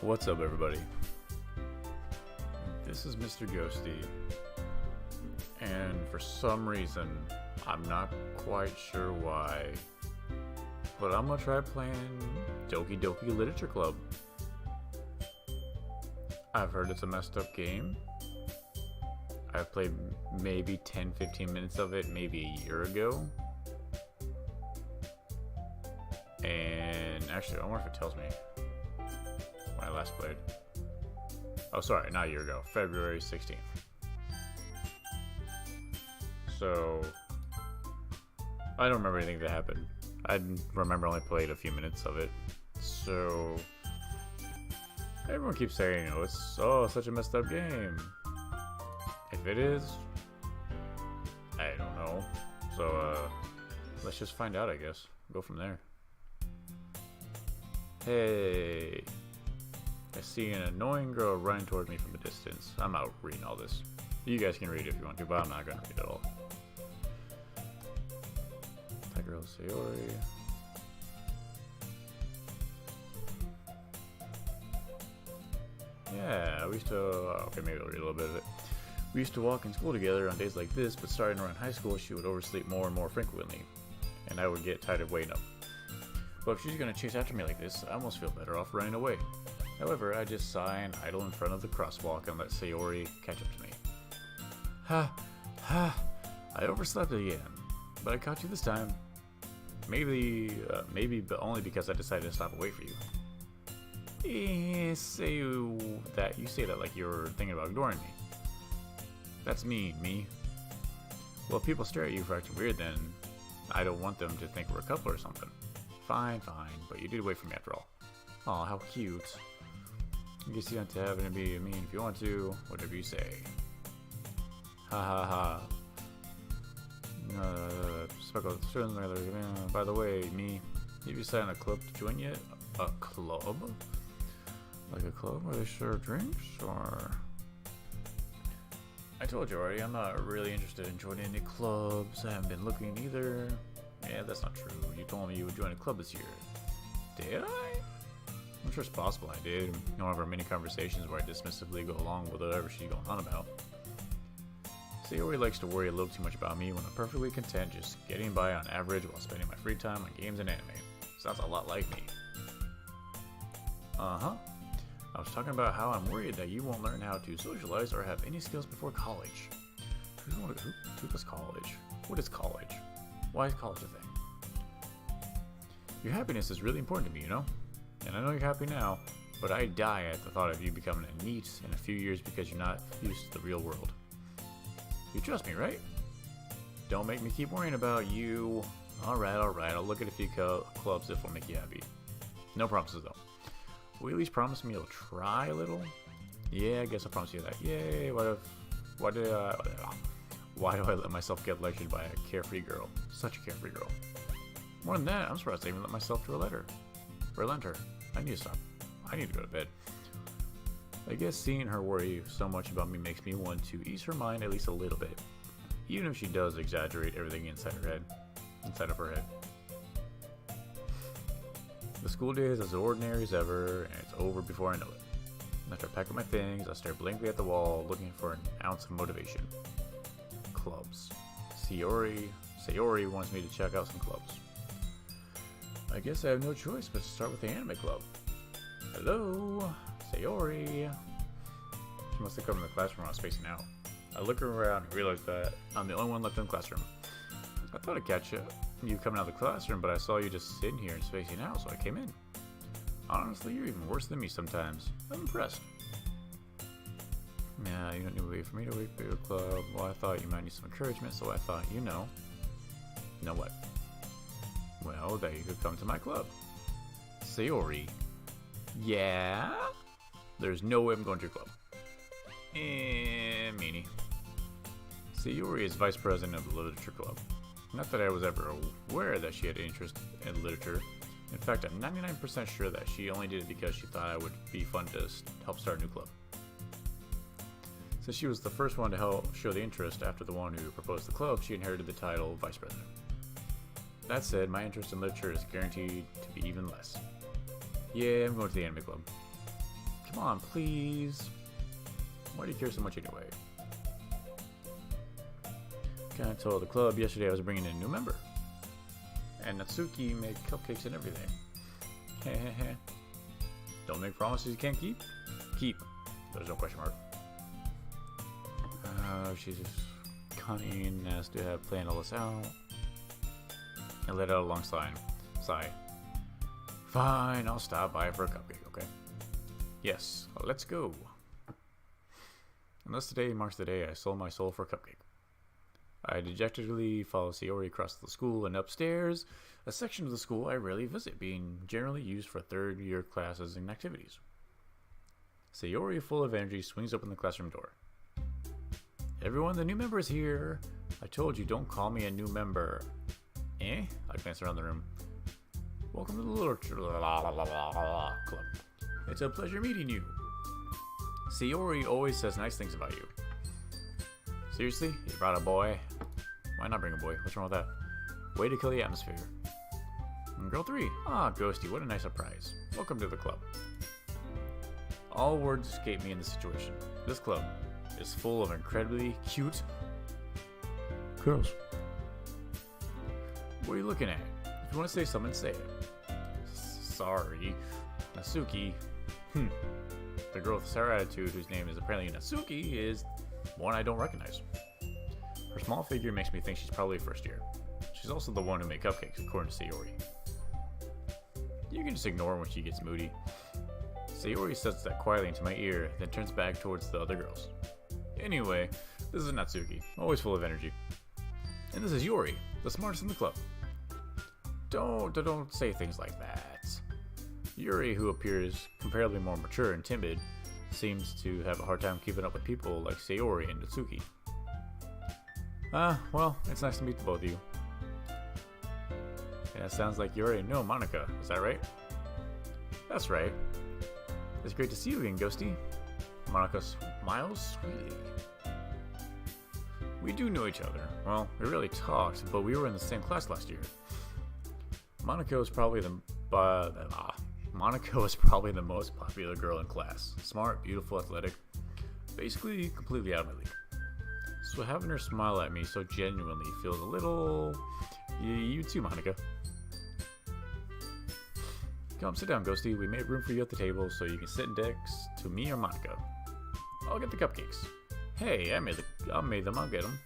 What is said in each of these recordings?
What's up, everybody? This is Mr. Ghosty, and for some reason, I'm not quite sure why, but I'm gonna try playing Doki Doki Literature Club. I've heard it's a messed up game. I've played maybe 10-15 minutes of it maybe a year ago. And actually, I wonder if it tells me when I last played. Oh, sorry, not a year ago. February 16th. So, I don't remember anything that happened. I remember I only played a few minutes of it. So, everyone keeps saying, it's such a messed up game. If it is, I don't know. So, let's just find out, I guess. Go from there. Hey, I see an annoying girl running towards me from a distance. I'm out reading all this. You guys can read it if you want to, but I'm not going to read it all. That girl's Sayori. Yeah, we used to... okay, maybe I'll read a little bit of it. We used to walk in school together on days like this, but starting around high school, she would oversleep more and more frequently, and I would get tired of waiting up. But if she's going to chase after me like this, I almost feel better off running away. However, I just sigh and idle in front of the crosswalk and let Sayori catch up to me. Ha, I overslept again, but I caught you this time. Maybe, but only because I decided to stop and wait for you. You say that like you're thinking about ignoring me. That's mean, me. Well, if people stare at you for acting weird, then I don't want them to think we're a couple or something. Fine, but you did wait for me after all. Aw, how cute. I guess you don't have to be mean if you want to, whatever you say. Ha. By the way, me, have you signed a club to join yet? A club? Like a club where they serve drinks, or? I told you already, I'm not really interested in joining any clubs. I haven't been looking either. Yeah, that's not true. You told me you would join a club this year. Did I? I'm sure it's possible I did. In one of our many conversations where I dismissively go along with whatever she's going on about. Sayori likes to worry a little too much about me when I'm perfectly content just getting by on average while spending my free time on games and anime. Sounds a lot like me. Uh-huh. I was talking about how I'm worried that you won't learn how to socialize or have any skills before college. Who does college? What is college? Why is college a thing? Your happiness is really important to me, And I know you're happy now, but I die at the thought of you becoming a NEET in a few years because you're not used to the real world. You trust me, right? Don't make me keep worrying about you. Alright, I'll look at a few clubs if it'll make you happy. No promises, though. Will you at least promise me you'll try a little? Yeah, I guess I'll promise you that. Yay, why do I let myself get lectured by a carefree girl? Such a carefree girl. More than that, I'm surprised I even let myself to relent her. I need to stop. I need to go to bed. I guess seeing her worry so much about me makes me want to ease her mind at least a little bit. Even if she does exaggerate everything inside of her head. The school day is as ordinary as ever, and it's over before I know it. After I pack up my things, I stare blankly at the wall, looking for an ounce of motivation. Clubs. Sayori wants me to check out some clubs. I guess I have no choice but to start with the anime club. Hello, Sayori. She must have come in the classroom while I was spacing out. I look around and realize that I'm the only one left in the classroom. I thought I'd catch you coming out of the classroom, but I saw you just sitting here and spacing out, so I came in. Honestly, you're even worse than me sometimes. I'm impressed. Yeah, you don't need to wait for me to wait for your club. Well, I thought you might need some encouragement, so I thought, Know what? Well, that you could come to my club. Sayori. Yeah? There's no way I'm going to your club. Meanie. Sayori is vice president of the literature club. Not that I was ever aware that she had interest in literature. In fact, I'm 99% sure that she only did it because she thought it would be fun to help start a new club. Since she was the first one to help show the interest after the one who proposed the club, she inherited the title vice president. That said, my interest in literature is guaranteed to be even less. Yeah, I'm going to the anime club. Come on, please. Why do you care so much anyway? Kinda told the club yesterday I was bringing in a new member. And Natsuki made cupcakes and everything. Hehehe. Don't make promises you can't keep? Keep. There's no question mark. She's just cunning as to have planned all this out. And let out a long sigh. Fine, I'll stop by for a cupcake, okay? Yes, let's go. Unless today marks the day I sold my soul for a cupcake. I dejectedly follow Sayori across the school and upstairs, a section of the school I rarely visit, being generally used for third-year classes and activities. Sayori, full of energy, swings open the classroom door. Everyone, the new member is here. I told you, don't call me a new member. I glance around the room. Welcome to the Literature Club. It's a pleasure meeting you. Sayori always says nice things about you. Seriously? You brought a boy? Why not bring a boy? What's wrong with that? Way to kill the atmosphere. And girl 3. Ah, Ghosty, what a nice surprise. Welcome to the club. All words escape me in this situation. This club is full of incredibly cute girls. What are you looking at? If you want to say something, say it. Sorry. Natsuki. The girl with the sour attitude, whose name is apparently Natsuki, is one I don't recognize. Her small figure makes me think she's probably first year. She's also the one who made cupcakes, according to Sayori. You can just ignore her when she gets moody. Sayori says that quietly into my ear, then turns back towards the other girls. Anyway, this is Natsuki, always full of energy. And this is Yuri, the smartest in the club. Don't say things like that. Yuri, who appears comparably more mature and timid, seems to have a hard time keeping up with people like Sayori and Natsuki. Well, it's nice to meet both of you. Yeah, it sounds like you already know Monica, is that right? That's right. It's great to see you again, Ghosty. Monica smiles sweetly. We do know each other. Well, we really talked, but we were in the same class last year. Monica was probably the most popular girl in class. Smart, beautiful, athletic. Basically, completely out of my league. So having her smile at me so genuinely feels a little... You too, Monica. Come, sit down, Ghosty. We made room for you at the table so you can sit next to me or Monica. I'll get the cupcakes. Hey, I made them. I'll get them.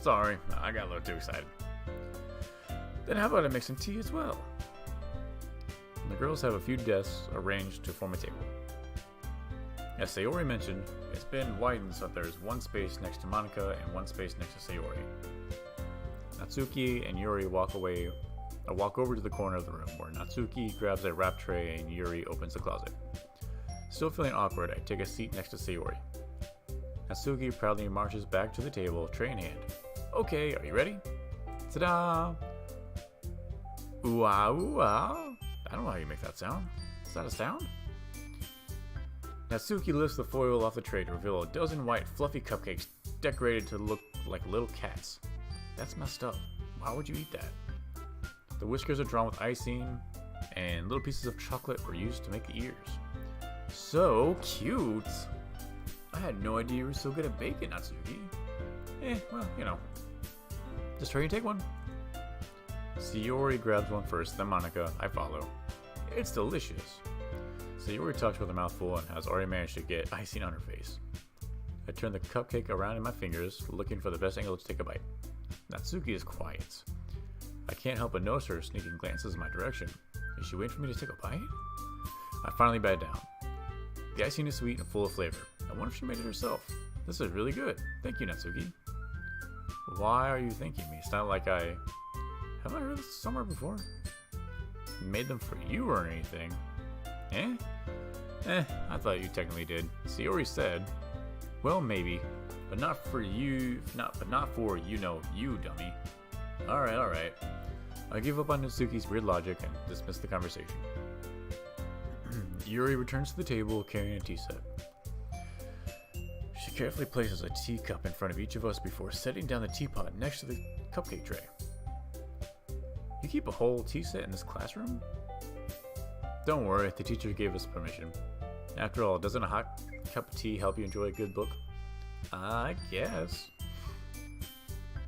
Sorry, I got a little too excited. Then how about I make some tea as well? The girls have a few desks arranged to form a table. As Sayori mentioned, it's been widened so that there's one space next to Monica and one space next to Sayori. Natsuki and Yuri walk over to the corner of the room, where Natsuki grabs a wrap tray and Yuri opens the closet. Still feeling awkward, I take a seat next to Sayori. Natsuki proudly marches back to the table, tray in hand. Okay, are you ready? Ta-da! Ooh-ah, ooh-ah. I don't know how you make that sound. Is that a sound? Natsuki lifts the foil off the tray to reveal a dozen white, fluffy cupcakes decorated to look like little cats. That's messed up. Why would you eat that? The whiskers are drawn with icing, and little pieces of chocolate were used to make the ears. So cute! I had no idea you were so good at baking, Natsuki. Well, you know. Just try and take one. Sayori grabs one first, then Monica. I follow. It's delicious. Sayori talks with a mouthful and has already managed to get icing on her face. I turn the cupcake around in my fingers, looking for the best angle to take a bite. Natsuki is quiet. I can't help but notice her sneaking glances in my direction. Is she waiting for me to take a bite? I finally bite down. The icing is sweet and full of flavor. I wonder if she made it herself. This is really good. Thank you, Natsuki. Why are you thanking me? It's not like have I heard this somewhere before? Made them for you or anything? I thought you technically did. Sayori said, well, maybe, but not for you, but not for you, dummy. Alright. I give up on Natsuki's weird logic and dismiss the conversation. Yuri returns to the table carrying a tea set. She carefully places a teacup in front of each of us before setting down the teapot next to the cupcake tray. You keep a whole tea set in this classroom? Don't worry, the teacher gave us permission. After all, doesn't a hot cup of tea help you enjoy a good book? I guess.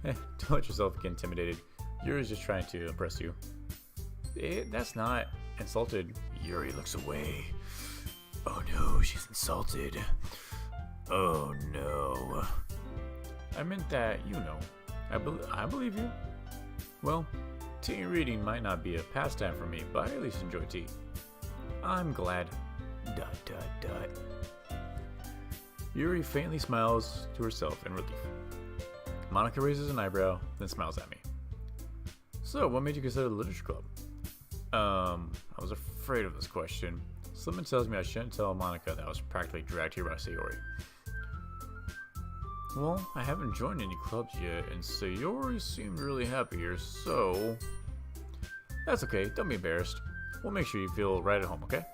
Don't let yourself get intimidated. Yuri's just trying to impress you. That's not insulted. Yuri looks away. Oh no, she's insulted. Oh no. I meant that, you know. I believe you. Well, tea reading might not be a pastime for me, but I at least enjoy tea. I'm glad. ... Yuri faintly smiles to herself in relief. Monica raises an eyebrow, then smiles at me. So, what made you consider the literature club? I was afraid of this question. Something tells me I shouldn't tell Monica that I was practically dragged here by Sayori. Well, I haven't joined any clubs yet, and Sayori seemed really happy here, so... That's okay, don't be embarrassed. We'll make sure you feel right at home, okay?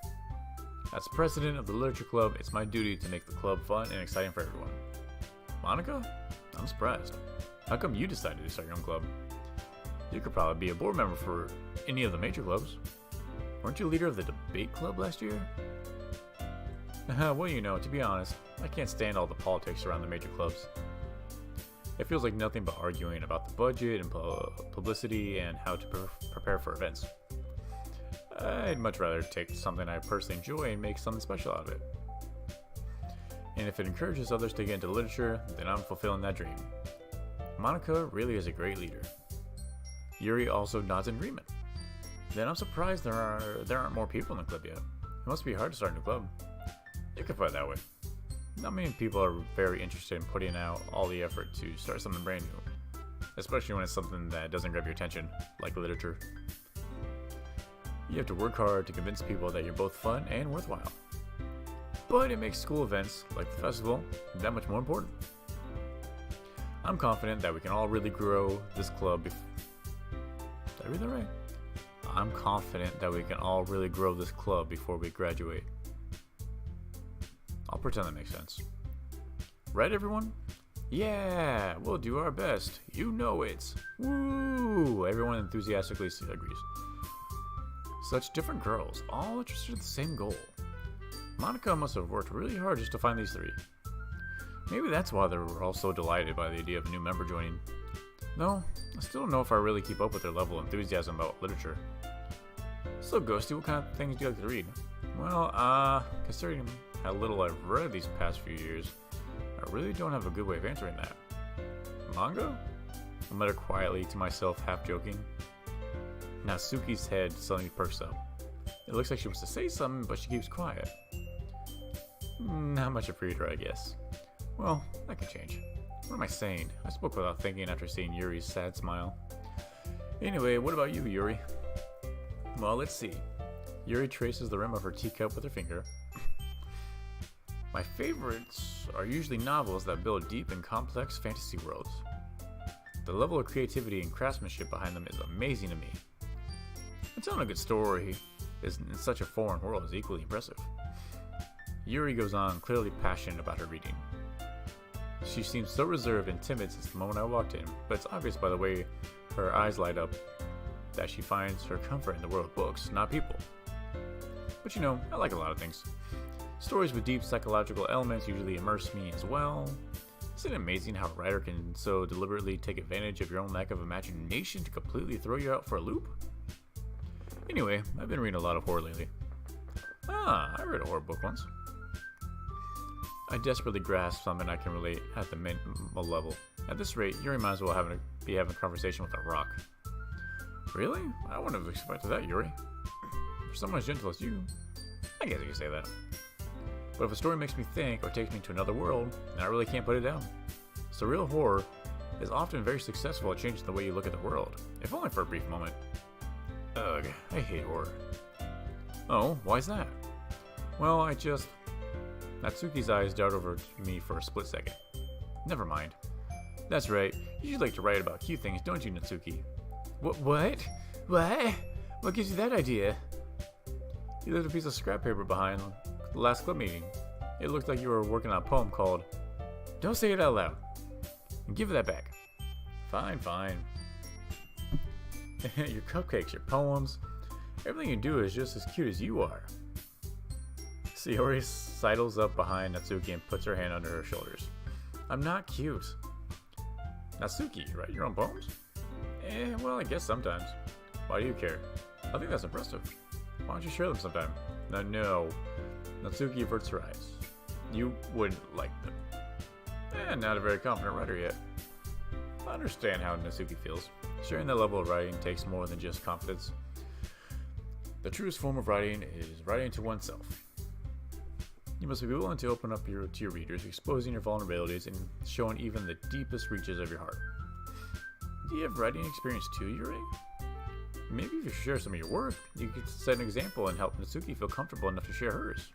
As president of the literature club, it's my duty to make the club fun and exciting for everyone. Monica? I'm surprised. How come you decided to start your own club? You could probably be a board member for any of the major clubs. Weren't you leader of the debate club last year? Well, you know, to be honest, I can't stand all the politics around the major clubs. It feels like nothing but arguing about the budget and publicity and how to prepare for events. I'd much rather take something I personally enjoy and make something special out of it. And if it encourages others to get into literature, then I'm fulfilling that dream. Monica really is a great leader. Yuri also nods in agreement. Then I'm surprised there aren't more people in the club yet. It must be hard to start a new club. You can put it that way. Not many people are very interested in putting out all the effort to start something brand new, especially when it's something that doesn't grab your attention, like literature. You have to work hard to convince people that you're both fun and worthwhile. But it makes school events, like the festival, that much more important. I'm confident that we can all really grow this club Did I read that right? I'm confident that we can all really grow this club before we graduate. I'll pretend that makes sense. Right, everyone? Yeah, we'll do our best. You know it. Woo! Everyone enthusiastically agrees. Such different girls, all interested in the same goal. Monica must have worked really hard just to find these three. Maybe that's why they were all so delighted by the idea of a new member joining. No, I still don't know if I really keep up with their level of enthusiasm about literature. So, Ghosty, what kind of things do you like to read? Well, considering how little I've read these past few years, I really don't have a good way of answering that. Manga? I mutter quietly to myself, half joking. Natsuki's head suddenly perks up. It looks like she wants to say something, but she keeps quiet. Not much of a reader, I guess. Well, that can change. What am I saying? I spoke without thinking after seeing Yuri's sad smile. Anyway, what about you, Yuri? Well, let's see. Yuri traces the rim of her teacup with her finger. My favorites are usually novels that build deep and complex fantasy worlds. The level of creativity and craftsmanship behind them is amazing to me. And telling a good story in such a foreign world is equally impressive. Yuri goes on, clearly passionate about her reading. She seems so reserved and timid since the moment I walked in, but it's obvious by the way her eyes light up that she finds her comfort in the world of books, not people. But you know, I like a lot of things. Stories with deep psychological elements usually immerse me as well. Isn't it amazing how a writer can so deliberately take advantage of your own lack of imagination to completely throw you out for a loop? Anyway, I've been reading a lot of horror lately. I read a horror book once. I desperately grasp something I can relate at the minimal level. At this rate, Yuri might as well be having a conversation with a rock. Really? I wouldn't have expected that, Yuri. For someone as gentle as you, I guess you could say that. But if a story makes me think or takes me to another world, then I really can't put it down. Surreal horror is often very successful at changing the way you look at the world, if only for a brief moment. Ugh, I hate horror. Oh, why's that? Well, Natsuki's eyes dart over to me for a split second. Never mind. That's right, you like to write about cute things, don't you, Natsuki? What? What gives you that idea? You left a piece of scrap paper behind the last club meeting. It looked like you were working on a poem called Don't Say It Out Loud. Give that back. Fine. Your cupcakes, your poems, everything you do is just as cute as you are. Sayori sidles up behind Natsuki and puts her hand under her shoulders. I'm not cute. Natsuki, you write your own poems? Well, I guess sometimes. Why do you care? I think that's impressive. Why don't you share them sometime? No. Natsuki averts her eyes. You wouldn't like them. Not a very confident writer yet. I understand how Natsuki feels. Sharing that level of writing takes more than just confidence. The truest form of writing is writing to oneself. You must be willing to open up to your readers, exposing your vulnerabilities and showing even the deepest reaches of your heart. Do you have writing experience too, Yuri? Maybe if you share some of your work, you could set an example and help Natsuki feel comfortable enough to share hers.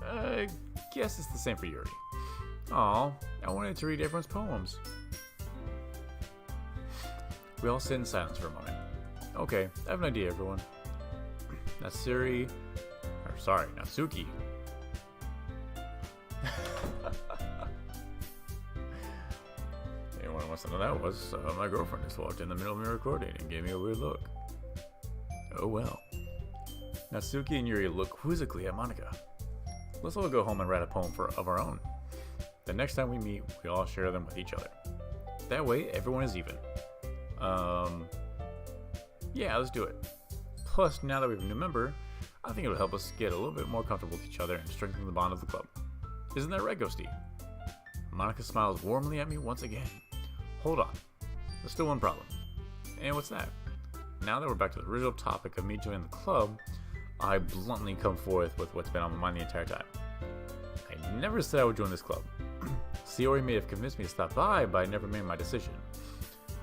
I guess it's the same for Yuri. Aw, I wanted to read everyone's poems. We all sit in silence for a moment. Okay, I have an idea, everyone. Natsuki. Anyone wants to know that was, my girlfriend just walked in the middle of me recording and gave me a weird look. Oh well. Natsuki and Yuri look quizzically at Monika. Let's all go home and write a poem of our own. The next time we meet, we all share them with each other. That way, everyone is even. Yeah, let's do it. Plus, now that we have a new member, I think it'll help us get a little bit more comfortable with each other and strengthen the bond of the club. Isn't that right, Ghosty? Monika smiles warmly at me once again. Hold on. There's still one problem. And what's that? Now that we're back to the original topic of me joining the club, I bluntly come forth with what's been on my mind the entire time. I never said I would join this club. Sayori may have convinced me to stop by, but I never made my decision.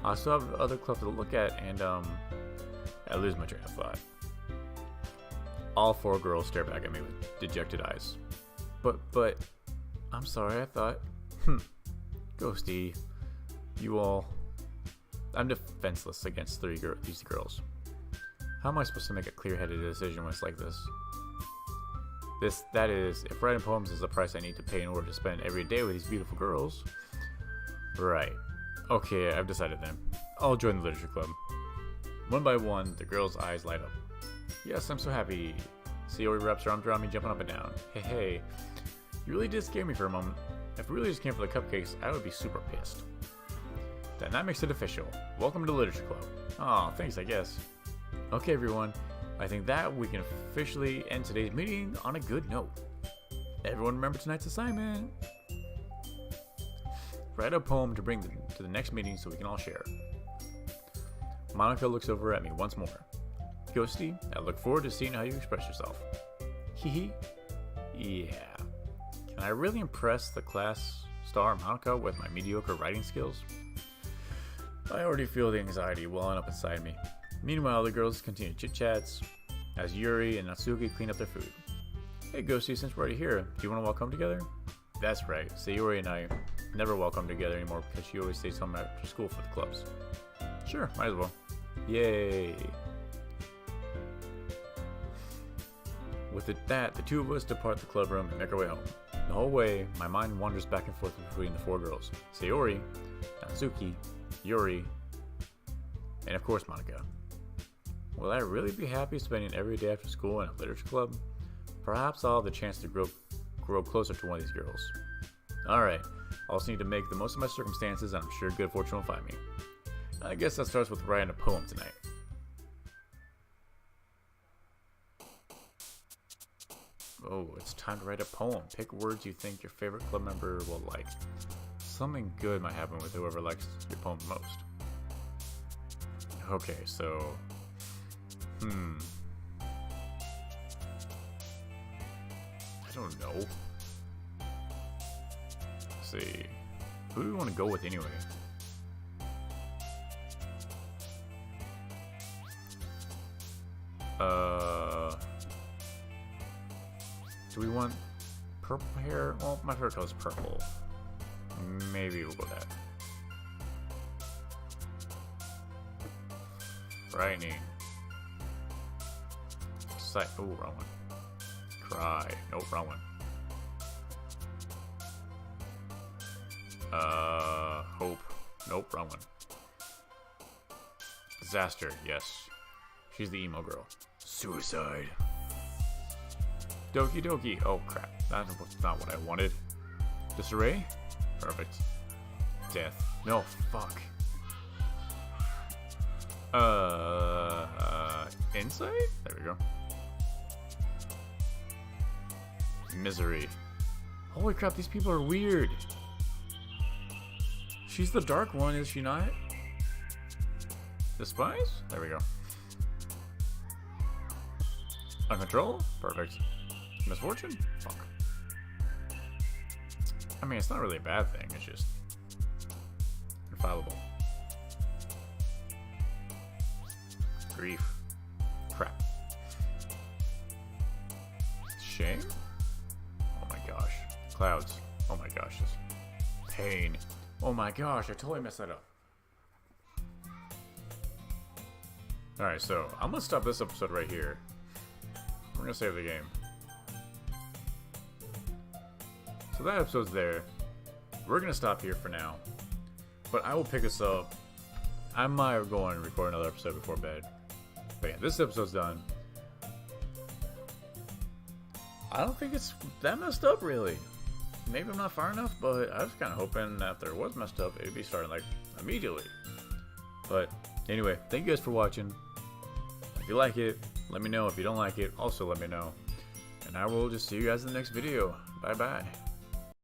I still have other clubs to look at, and I lose my train of thought. All four girls stare back at me with dejected eyes. But, I'm sorry, I thought. Ghosty, I'm defenseless against these girls. How am I supposed to make a clear-headed decision when it's like this? That is, if writing poems is the price I need to pay in order to spend every day with these beautiful girls. Right. Okay, I've decided then. I'll join the literature club. One by one, the girls' eyes light up. Yes, I'm so happy. Sayori wraps her arms around me, jumping up and down. Hey, you really did scare me for a moment. If we really just came for the cupcakes, I would be super pissed. Then that makes it official. Welcome to the literature club. Aw, thanks, I guess. Okay, everyone. I think that we can officially end today's meeting on a good note. Everyone remember tonight's assignment. Write a poem to bring to the next meeting so we can all share. Monika looks over at me once more. Ghosty, I look forward to seeing how you express yourself. Hee. Yeah. Can I really impress the class star Monika with my mediocre writing skills? I already feel the anxiety welling up inside me. Meanwhile, the girls continue chit-chats as Yuri and Natsuki clean up their food. Hey Ghosty, since we're already here, do you want to walk home together? That's right, Sayori and I never walk home together anymore because she always stays home after school for the clubs. Sure, might as well. Yay! With that, the two of us depart the club room and make our way home. The whole way, my mind wanders back and forth between the four girls. Sayori, Natsuki, Yuri, and of course Monika. Will I really be happy spending every day after school in a literature club? Perhaps I'll have the chance to grow closer to one of these girls. Alright, I also need to make the most of my circumstances, and I'm sure good fortune will find me. I guess that starts with writing a poem tonight. Oh, it's time to write a poem. Pick words you think your favorite club member will like. Something good might happen with whoever likes your poem most. Okay, so... I don't know. Let's see. Who do we want to go with anyway? Do we want purple hair? Well, my favorite color is purple. Maybe we'll go with that. Frightening. Sight. Oh, wrong one. Cry. Nope, wrong one. Hope. Nope, wrong one. Disaster. Yes. She's the emo girl. Suicide. Doki Doki. Oh crap, that's not what I wanted. Disarray? Perfect. Death. No, fuck. Insight? There we go. Misery. Holy crap, these people are weird. She's the dark one, is she not? Despise? There we go. Uncontrol? Perfect. Misfortune? Fuck. I mean, it's not really a bad thing, it's just infallible. Grief. Crap. Shame? Oh my gosh. Clouds. Oh my gosh. This pain. Oh my gosh, I totally messed that up. Alright, so I'm gonna stop this episode right here. We're gonna save the game. So that episode's there. We're gonna stop here for now. But I will pick us up. I might go and record another episode before bed. But yeah, this episode's done. I don't think it's that messed up, really. Maybe I'm not far enough, but I was kind of hoping that if there was messed up, it'd be starting like immediately. But anyway, thank you guys for watching. If you like it, let me know. If you don't like it, also let me know. And I will just see you guys in the next video. Bye bye.